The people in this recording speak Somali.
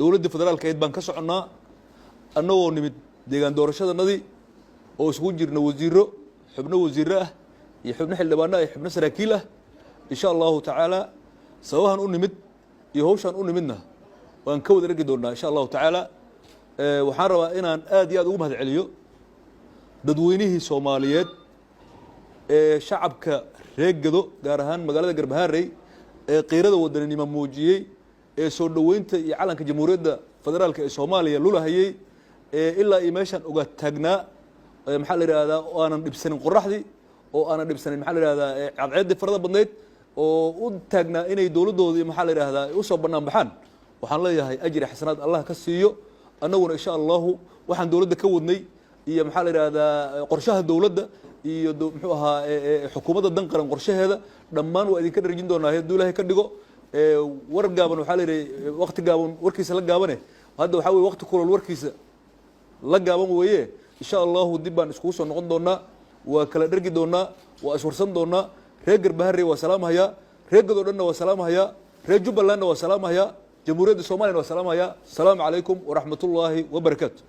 dowladda federaalka ee baan ka soconaa annagoo nimid deegaan doorashadanadii oo isugu jirna wasiiro xubno wasiiro ah iyo xubno xildhibaano ah iyo xubno saraakiil ah insha Allah taala sabahan u nimid iyo hawshan u nimidna waan ka wada ragi doonaa insha Allah taala waxaan rabaa inaan aad iyo aad ugu mahad celiyo dadweynihii Soomaaliyeed ee shacabka reegado gaar ahaan magaalada Garbaharey ee qeyrada wadaninimo muujiyay ee soo dhaweynta iyo calanka jamhuuriyadda federaalka ee Soomaaliya lulahayay ilaa ay meeshan uga taagnaa maxaa la yiraahdaa oo aanan dhibsanin qoraxdii oo aanan dhibsanin maxaa la yiraahdaa cadceed farada badneed oo u taagnaa inay dawladooda maxaa la yiraahdaa u soo banaan baxaan waxaan leeyahay ajri xasanaad Allah ka siiyo annaguna insha Allah waxaan dawladda ka wadnay iyo maxaa la yiraahdaa qorshaha dawladda iyo muxuu ahaa xukuumadda dan qaran qorshaheeda dhammaan waa idin ka dharjin doonaa haddii Ilaahay ka dhigo war gaaban waxa la yiraahdaa waqti gaaban warkiisa la gaabane hadda waxa weey waqti kulul warkiisa la gaaban weeye insha Allah dib baan isku soo noqon doonaa waa kala dhargi doonaa waa iswarsan doonaa reer Garbaharey waa salaamaya reer Gado dhanna waa salaamaya reer Jubbaland waa salaamaya jamhuuriyadda Soomaaliya waa salaamaya salaamu calaykum wa rahmatullaahi wa barakaatuh